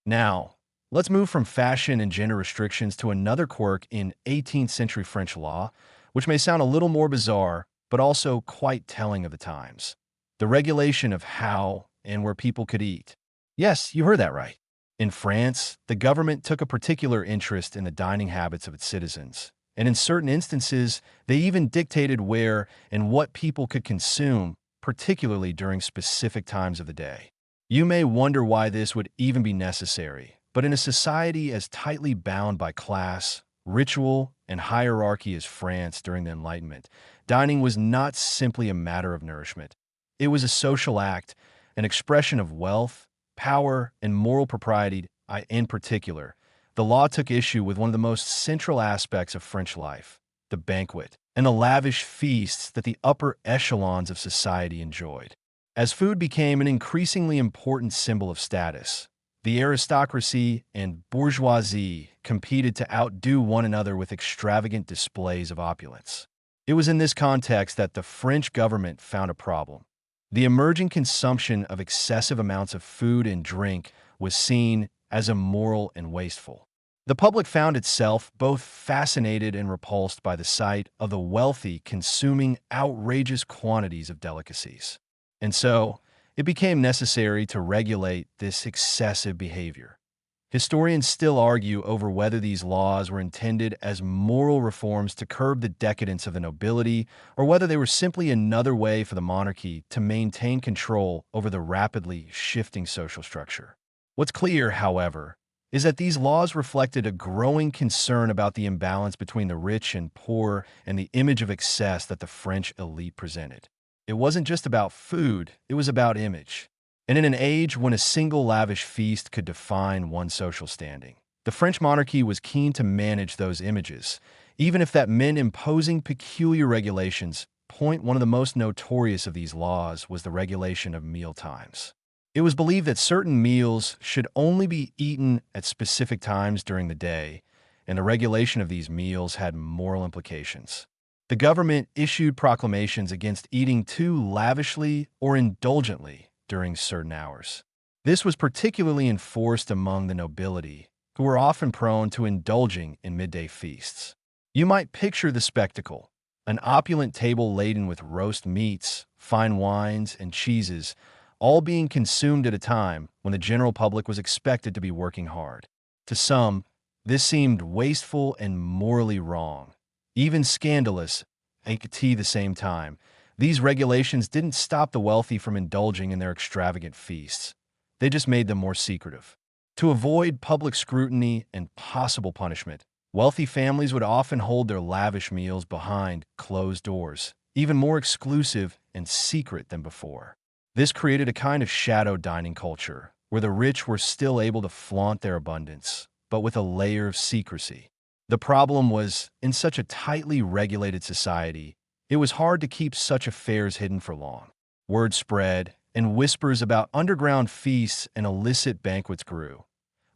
Now, let's move from fashion and gender restrictions to another quirk in 18th century French law, which may sound a little more bizarre, but also quite telling of the times. The regulation of how and where people could eat. Yes, you heard that right. In France, the government took a particular interest in the dining habits of its citizens, and in certain instances, they even dictated where and what people could consume, particularly during specific times of the day. You may wonder why this would even be necessary, but in a society as tightly bound by class, ritual, and hierarchy as France during the Enlightenment, dining was not simply a matter of nourishment. It was a social act, an expression of wealth, power, and moral propriety. In particular, the law took issue with one of the most central aspects of French life, the banquet, and the lavish feasts that the upper echelons of society enjoyed. As food became an increasingly important symbol of status, the aristocracy and bourgeoisie competed to outdo one another with extravagant displays of opulence. It was in this context that the French government found a problem. The emerging consumption of excessive amounts of food and drink was seen as immoral and wasteful. The public found itself both fascinated and repulsed by the sight of the wealthy consuming outrageous quantities of delicacies. And so, it became necessary to regulate this excessive behavior. Historians still argue over whether these laws were intended as moral reforms to curb the decadence of the nobility, or whether they were simply another way for the monarchy to maintain control over the rapidly shifting social structure. What's clear, however, is that these laws reflected a growing concern about the imbalance between the rich and poor and the image of excess that the French elite presented. It wasn't just about food, it was about image. And in an age when a single lavish feast could define one's social standing, the French monarchy was keen to manage those images, even if that meant imposing peculiar regulations. One of the most notorious of these laws was the regulation of meal times. It was believed that certain meals should only be eaten at specific times during the day, and the regulation of these meals had moral implications. The government issued proclamations against eating too lavishly or indulgently during certain hours. This was particularly enforced among the nobility, who were often prone to indulging in midday feasts. You might picture the spectacle: an opulent table laden with roast meats, fine wines, and cheeses, all being consumed at a time when the general public was expected to be working hard. To some, this seemed wasteful and morally wrong, even scandalous. At the same time, these regulations didn't stop the wealthy from indulging in their extravagant feasts. They just made them more secretive. To avoid public scrutiny and possible punishment, wealthy families would often hold their lavish meals behind closed doors, even more exclusive and secret than before. This created a kind of shadow dining culture, where the rich were still able to flaunt their abundance, but with a layer of secrecy. The problem was, in such a tightly regulated society, it was hard to keep such affairs hidden for long. Word spread, and whispers about underground feasts and illicit banquets grew.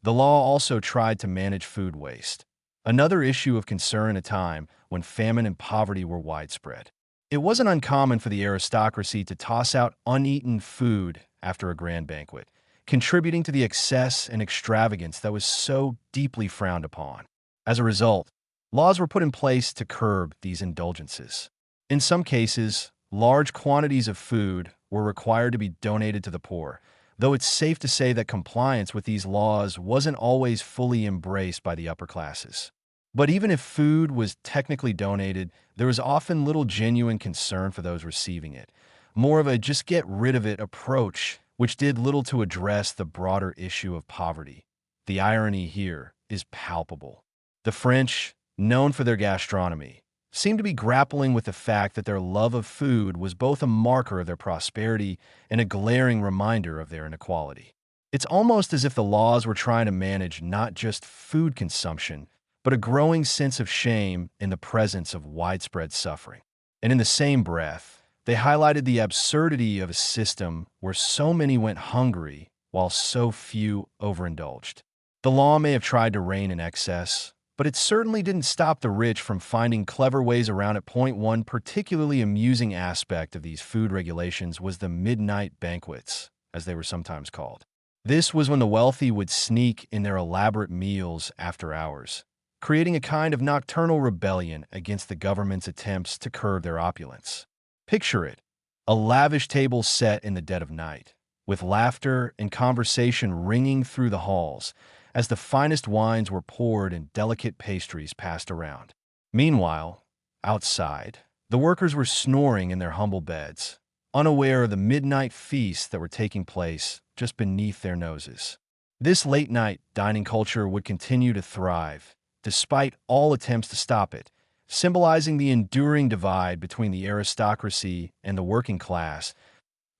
The law also tried to manage food waste, another issue of concern at a time when famine and poverty were widespread. It wasn't uncommon for the aristocracy to toss out uneaten food after a grand banquet, contributing to the excess and extravagance that was so deeply frowned upon. As a result, laws were put in place to curb these indulgences. In some cases, large quantities of food were required to be donated to the poor, though it's safe to say that compliance with these laws wasn't always fully embraced by the upper classes. But even if food was technically donated, there was often little genuine concern for those receiving it, more of a just get rid of it approach, which did little to address the broader issue of poverty. The irony here is palpable. The French, known for their gastronomy, seemed to be grappling with the fact that their love of food was both a marker of their prosperity and a glaring reminder of their inequality. It's almost as if the laws were trying to manage not just food consumption, but a growing sense of shame in the presence of widespread suffering. And in the same breath, they highlighted the absurdity of a system where so many went hungry while so few overindulged. The law may have tried to rein in excess, but it certainly didn't stop the rich from finding clever ways around it. One particularly amusing aspect of these food regulations was the midnight banquets, as they were sometimes called. This was when the wealthy would sneak in their elaborate meals after hours, creating a kind of nocturnal rebellion against the government's attempts to curb their opulence. Picture it, a lavish table set in the dead of night, with laughter and conversation ringing through the halls as the finest wines were poured and delicate pastries passed around. Meanwhile, outside, the workers were snoring in their humble beds, unaware of the midnight feasts that were taking place just beneath their noses. This late-night dining culture would continue to thrive, despite all attempts to stop it, symbolizing the enduring divide between the aristocracy and the working class.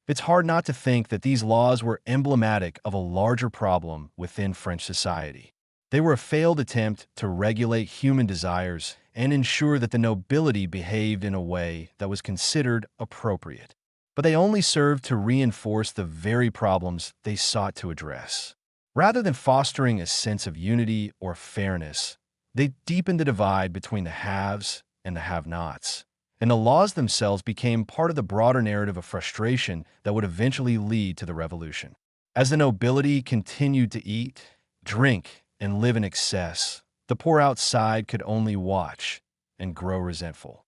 It's hard not to think that these laws were emblematic of a larger problem within French society. They were a failed attempt to regulate human desires and ensure that the nobility behaved in a way that was considered appropriate. But they only served to reinforce the very problems they sought to address. Rather than fostering a sense of unity or fairness, they deepened the divide between the haves and the have-nots. And the laws themselves became part of the broader narrative of frustration that would eventually lead to the revolution. As the nobility continued to eat, drink, and live in excess, the poor outside could only watch and grow resentful.